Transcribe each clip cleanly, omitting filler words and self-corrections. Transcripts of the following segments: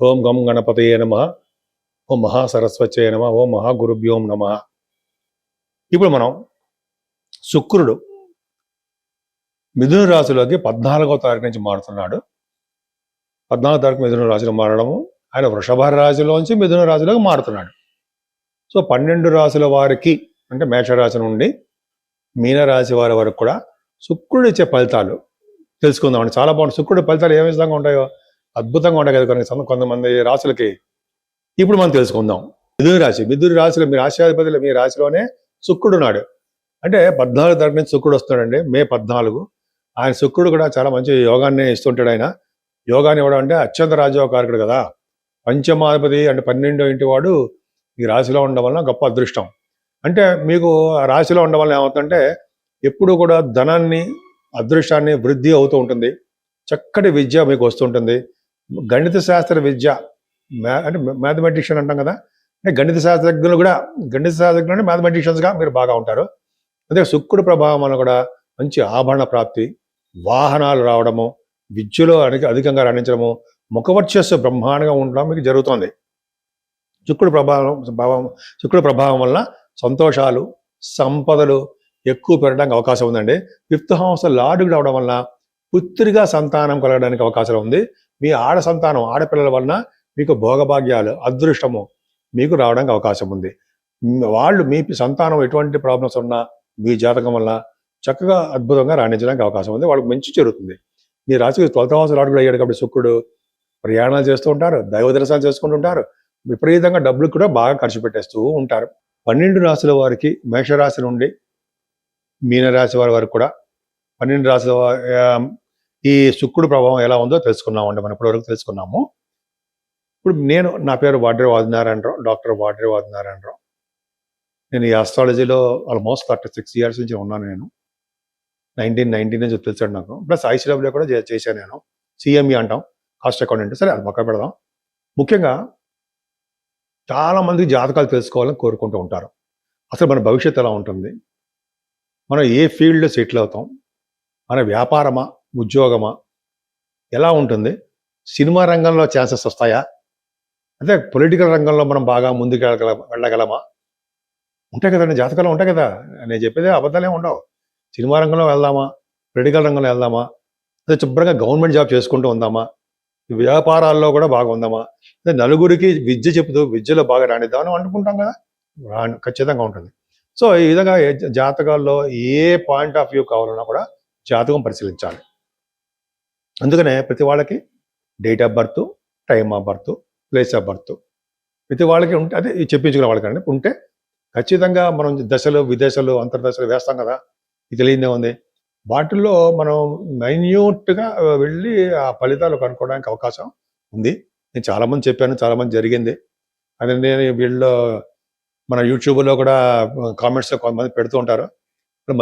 ఓం గం గణపతయే నమః. ఓం మహాసరస్వత్యై నమః. ఓం మహాగురుభ్యోం నమః. ఇప్పుడు మనం శుక్రుడు మిథున రాశిలోకి 14వ తారీఖు నుంచి మారుతున్నాడు. 14వ తారీఖు మిథున రాశిలో మారడము, ఆయన వృషభ రాశిలోంచి మిథున రాశిలోకి మారుతున్నాడు. సో 12 రాశుల వారికి, అంటే మేషరాశి నుండి మీనరాశి వారి వరకు కూడా శుక్రుడు ఇచ్చే ఫలితాలు తెలుసుకుందామండి. చాలా బాగుంటుంది. శుక్రుడి ఫలితాలు ఏ విధంగా ఉంటాయో అద్భుతంగా ఉంటాయి కదా కొంతమంది రాశులకి. ఇప్పుడు మనం తెలుసుకుందాం. మిథున రాశిలో మీ రాశ్యాధిపతిలో మీ రాశిలోనే శుక్రుడు ఉన్నాడు. అంటే 14 తారీఖు నుంచి శుక్రుడు వస్తున్నాడండి, మే 14. ఆయన శుక్రుడు కూడా చాలా మంచి యోగాన్ని ఇస్తుంటాడు. ఆయన యోగాన్ని ఇవ్వడం అంటే అత్యంత రాజయోగకారకుడు కదా. పంచమాధిపతి అంటే 12వ ఇంటి వాడు ఈ రాశిలో ఉండడం వలన గొప్ప అదృష్టం. అంటే మీకు ఆ రాశిలో ఉండడం వలన ఏమవుతుందంటే ఎప్పుడు కూడా ధనాన్ని, అదృష్టాన్ని వృద్ధి అవుతూ ఉంటుంది. చక్కటి విద్య మీకు వస్తుంటుంది. గణిత శాస్త్ర విద్య అంటే మ్యాథమెటిషియన్ అంటాం కదా, అంటే గణిత శాస్త్రజ్ఞులు అంటే మ్యాథమెటిషియన్స్గా మీరు బాగా ఉంటారు. అదే శుక్రుడు ప్రభావం వల్ల కూడా మంచి ఆభరణ ప్రాప్తి, వాహనాలు రావడము, విద్యలో అధికంగా రాణించడము, ముఖవర్చస్సు బ్రహ్మాండంగా ఉండడం మీకు జరుగుతుంది. శుక్రుడు ప్రభావం వల్ల సంతోషాలు, సంపదలు ఎక్కువ పెరగడానికి అవకాశం ఉందండి. 5th హౌస్ లార్డ్కి రావడం వల్ల పుత్రిగా సంతానం కలగడానికి అవకాశం ఉంది. మీ ఆడపిల్లల వలన మీకు భోగభాగ్యాలు, అదృష్టము మీకు రావడానికి అవకాశం ఉంది. వాళ్ళు మీ సంతానం ఎటువంటి ప్రాబ్లమ్స్ ఉన్నా మీ జాతకం వల్ల చక్కగా అద్భుతంగా రాణించడానికి అవకాశం ఉంది. వాళ్ళకి మంచి జరుగుతుంది. మీ రాశికి 12th హౌస్ లార్డ్ కూడా అయ్యాడు కాబట్టి శుక్రుడు ప్రయాణాలు చేస్తూ ఉంటారు, దైవ దర్శనాలు చేసుకుంటుంటారు, విపరీతంగా డబ్బులు కూడా బాగా ఖర్చు పెట్టేస్తూ ఉంటారు. 12 రాశుల వారికి మేషరాశి నుండి మీనరాశి వారి వరకు కూడా 12 రాశుల ఈ శుక్రుడు ప్రభావం ఎలా ఉందో తెలుసుకున్నామండి. మనం ఇప్పటివరకు తెలుసుకున్నాము. ఇప్పుడు నా పేరు వాడ్రే వాదినారాయణరావు, డాక్టర్ వాడ్రే వాదినారాయణరావు. నేను ఈ ఆస్ట్రాలజీలో ఆల్మోస్ట్ 36 ఇయర్స్ నుంచి ఉన్నాను. నేను 1990 నుంచి తెలిసాడు నాకు. ప్లస్ ఐసీడబ్ల్యూ కూడా చేశాను నేను. సిఎంఈ అంటాం, కాస్ట్ అకౌంటెంట్. సరే, అది పక్క పెడదాం. ముఖ్యంగా చాలా మంది జాతకాలు తెలుసుకోవాలని కోరుకుంటూ ఉంటారు. అసలు మన భవిష్యత్తు ఎలా ఉంటుంది, మనం ఏ ఫీల్డ్లో సెటిల్ అవుతాం, మన వ్యాపారమా, ఉద్యోగమా, ఎలా ఉంటుంది, సినిమా రంగంలో ఛాన్సెస్ వస్తాయా, అంటే పొలిటికల్ రంగంలో మనం బాగా ముందుకు వెళ్ళగలమా, ఉంటాయి కదండి, జాతకాలు ఉంటాయి కదా. నేను చెప్పేది అబద్ధాలే ఉండవు. సినిమా రంగంలో వెళ్దామా, పొలిటికల్ రంగంలో వెళ్దామా, అదే శుభ్రంగా గవర్నమెంట్ జాబ్ చేసుకుంటూ ఉందామా, వ్యాపారాల్లో కూడా బాగా ఉందామా, నలుగురికి విద్య చెబుతూ విద్యలో బాగా రాణిద్దామని అనుకుంటాం కదా. ఖచ్చితంగా ఉంటుంది. సో ఈ విధంగా జాతకాల్లో ఏ పాయింట్ ఆఫ్ వ్యూ కావాలన్నా కూడా జాతకం పరిశీలించాలి. అందుకనే ప్రతి వాళ్ళకి date of birth, time of birth, place of birth ప్రతి వాళ్ళకి ఉంటే, అదే చెప్పించుకునే వాళ్ళకండి ఉంటే ఖచ్చితంగా మనం దశలు, విదేశాలు, అంతర్దశలు వేస్తాం కదా. ఇది తెలియదే ఉంది. వాటిల్లో మనం మైన్యూట్గా వెళ్ళి ఆ ఫలితాలు కనుక్కోవడానికి అవకాశం ఉంది. నేను చాలామంది చెప్పాను, చాలామంది జరిగింది. అది నేను వీళ్ళు మన యూట్యూబ్లో కూడా కామెంట్స్లో కొంతమంది పెడుతూ ఉంటారు,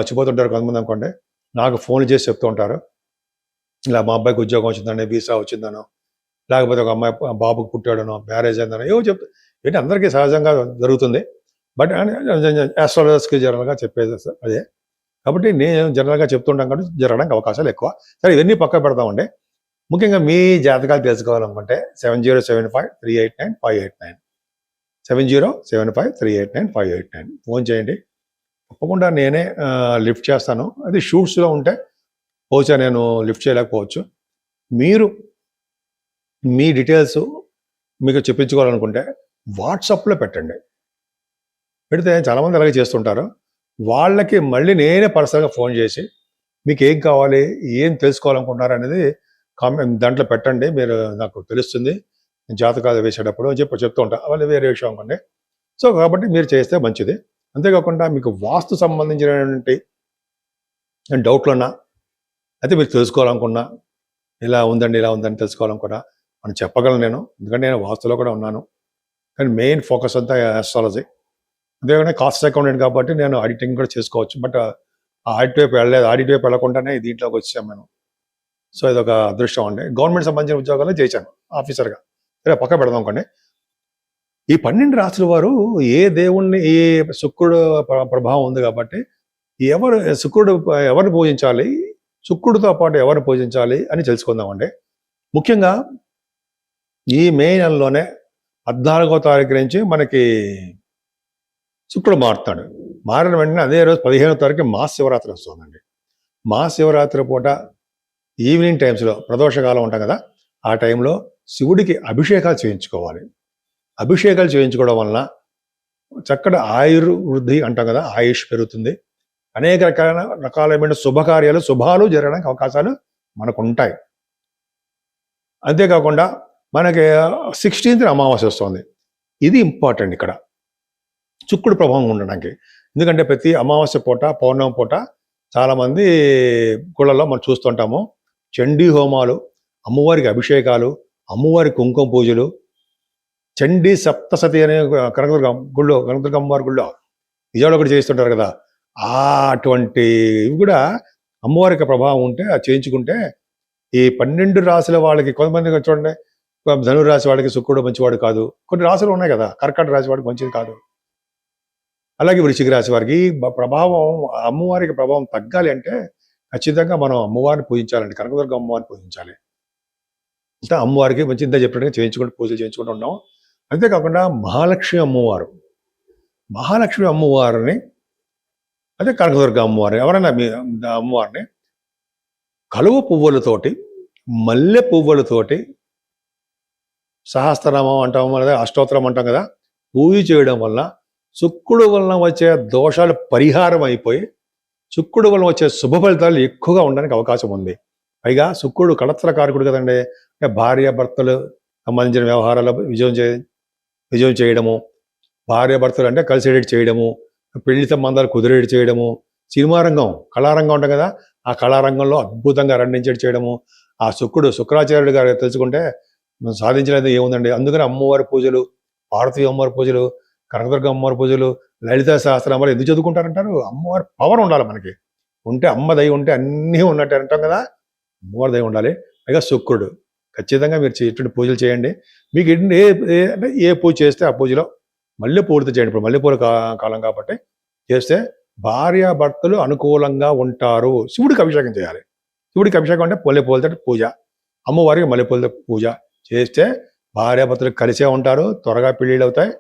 మర్చిపోతుంటారు కొంతమంది అనుకోండి. నాకు ఫోన్ చేసి చెప్తూ ఉంటారు, ఇలా మా అబ్బాయికి ఉద్యోగం వచ్చిందనో, వీసా వచ్చిందనో, లేకపోతే ఒక అమ్మాయి బాబుకు పుట్టాడనో, మ్యారేజ్ అయిందనో, ఏవో ఏంటి అందరికీ సహజంగా జరుగుతుంది. బట్ ఆస్ట్రాలజర్స్కి జనరల్గా చెప్పేది అదే. కాబట్టి నేను జనరల్గా చెప్తుంటాం కాబట్టి జరగడానికి అవకాశాలు ఎక్కువ. సరే, ఇవన్నీ పక్క పెడతామండి. ముఖ్యంగా మీ జాతకాలు తెలుసుకోవాలనుకుంటే 7075389589 7075389589 ఫోన్ చేయండి. తప్పకుండా నేనే లిఫ్ట్ చేస్తాను. అది షూట్స్లో ఉంటే బహుశా నేను లిఫ్ట్ చేయలేకపోవచ్చు. మీరు మీ డీటెయిల్స్ మీకు చెప్పించుకోవాలనుకుంటే వాట్సాప్లో పెట్టండి. పెడితే చాలామంది అలాగే చేస్తుంటారు. వాళ్ళకి మళ్ళీ నేనే పర్సనల్గా ఫోన్ చేసి మీకు ఏం కావాలి, ఏం తెలుసుకోవాలనుకుంటున్నారు అనేది దాంట్లో పెట్టండి, మీరు నాకు తెలుస్తుంది జాతకాలు వేసేటప్పుడు అని చెప్తూ ఉంటాను. అవన్నీ వేరే విషయం అనుకోండి. సో కాబట్టి మీరు చేస్తే మంచిది. అంతేకాకుండా మీకు వాస్తు సంబంధించినటువంటి డౌట్లున్నా, అయితే మీరు తెలుసుకోవాలనుకున్నా, ఇలా ఉందండి, ఇలా ఉందని తెలుసుకోవాలనుకున్నా మనం చెప్పగలను నేను. ఎందుకంటే నేను వాస్తులో కూడా ఉన్నాను, కానీ మెయిన్ ఫోకస్ అంతా ఆస్ట్రాలజీ. అంతేకాకుండా కాస్ట్ అకౌంటెంట్ కాబట్టి నేను ఆడిటింగ్ కూడా చేసుకోవచ్చు. బట్ ఆ ఆడిట్ వైపు వెళ్ళలేదు. ఆడిట్ వైపు వెళ్ళకుండానే దీంట్లోకి వచ్చాను నేను. సో ఇదొక అదృష్టం అండి. గవర్నమెంట్ సంబంధించిన ఉద్యోగాలు చేశాను ఆఫీసర్గా. సరే, పక్క పెడదాం అనుకోండి. ఈ 12 రాశుల వారు ఏ దేవుణ్ణి, ఏ శుక్రుడు ప్రభావం ఉంది కాబట్టి ఎవరిని పూజించాలి, శుక్రుడితో పాటు ఎవరిని పూజించాలి అని తెలుసుకుందామండి. ముఖ్యంగా ఈ మే నెలలోనే 14వ తారీఖు నుంచి మనకి శుక్రుడు మారుతాడు. మారిన వెంటనే అదే రోజు 15వ తారీఖు మహాశివరాత్రి వస్తుందండి. మహాశివరాత్రి పూట ఈవినింగ్ టైమ్స్లో ప్రదోషకాలం ఉంటాం కదా, ఆ టైంలో శివుడికి అభిషేకాలు చేయించుకోవాలి. అభిషేకాలు చేయించుకోవడం వలన చక్కటి ఆయుర్వృద్ధి అంటాం కదా, ఆయుష్ పెరుగుతుంది. అనేక రకాలైన శుభాలు జరగడానికి అవకాశాలు మనకు ఉంటాయి. అంతేకాకుండా మనకి 16th అమావాస్య వస్తుంది. ఇది ఇంపార్టెంట్ ఇక్కడ శుక్రుడు ప్రభావం ఉండడానికి. ఎందుకంటే ప్రతి అమావాస్య పూట, పౌర్ణమి పూట చాలామంది గుళ్ళల్లో మనం చూస్తుంటాము చండీ హోమాలు, అమ్మవారికి అభిషేకాలు, అమ్మవారి కుంకుమ పూజలు, చండీ సప్తసతి అనే కనకదుర్గ అమ్మవారి గుళ్ళో విజయవాడ కూడా చేస్తుంటారు కదా, అటువంటి ఇవి కూడా అమ్మవారికి ప్రభావం ఉంటే అది చేయించుకుంటే ఈ 12 రాశుల వాళ్ళకి, కొంతమంది చూడండి ధనురాశి వాడికి శుక్రుడు మంచివాడు కాదు, కొన్ని రాశులు ఉన్నాయి కదా, కర్కాటక రాశి వాడికి మంచిది కాదు, అలాగే వృశ్చిక రాశి వారికి ప్రభావం, అమ్మవారికి ప్రభావం తగ్గాలి అంటే ఖచ్చితంగా మనం అమ్మవారిని పూజించాలండి, కనకదుర్గ అమ్మవారిని పూజించాలి. అంటే అమ్మవారికి మంచి ఇంత చెప్పినట్టుగా చేయించుకుంటూ పూజలు చేయించుకుంటూ ఉన్నాం. అంతేకాకుండా మహాలక్ష్మి అమ్మవారిని అదే కనకదుర్గ అమ్మవారిని ఎవరైనా మీ అమ్మవారిని కలువ పువ్వులతోటి, మల్లె పువ్వులతోటి, సహస్రనామం అంటాం లేదా అష్టోత్తరం అంటాం కదా, పూజ చేయడం వల్ల శుక్రుడు వలన వచ్చే దోషాలు పరిహారం అయిపోయి శుక్రుడు వలన వచ్చే శుభ ఫలితాలు ఎక్కువగా ఉండడానికి అవకాశం ఉంది. పైగా శుక్రుడు కళత్రకారకుడు కదండి. అంటే భార్యాభర్తలు సంబంధించిన వ్యవహారాలు విజయం చేయడము, భార్యాభర్తలు అంటే కలిసేటట్టు చేయడము, పెళ్లి సంబంధాలు కుదిరేటి చేయడము, సినిమా రంగం, కళారంగం ఉంటుంది కదా, ఆ కళారంగంలో అద్భుతంగా రండించేటి చేయడము, ఆ శుక్రాచార్యుడు గారు తెలుసుకుంటే సాధించలేదు ఏముందండి. అందుకని అమ్మవారి పూజలు, పార్వతీ అమ్మవారి పూజలు, కనకదుర్గ అమ్మవారి పూజలు, లలితా సహస్రనామాలు ఎందుకు చదువుకుంటారంటారు? అమ్మవారి పవర్ ఉండాలి మనకి. ఉంటే అమ్మ దయ ఉంటే అన్నీ ఉన్నట్టు అంటాం కదా, అమ్మవారి దయ ఉండాలి. పైగా శుక్రుడు ఖచ్చితంగా మీరు ఇటువంటి పూజలు చేయండి. మీకు అంటే ఏ పూజ చేస్తే ఆ పూజలో మల్లెపూలతో చేయండి. ఇప్పుడు మల్లెపూల కాలం కాబట్టి చేస్తే భార్యాభర్తలు అనుకూలంగా ఉంటారు. శివుడికి అభిషేకం చేయాలి. శివుడికి అభిషేకం అంటే మల్లెపూలతో పూజ, అమ్మవారికి మల్లెపూలతో పూజ చేస్తే భార్యాభర్తలు కలిసే ఉంటారు, త్వరగా పెళ్ళిళ్ళు అవుతాయి,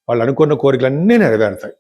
వాళ్ళు అనుకున్న కోరికలన్నీ నెరవేరుతాయి.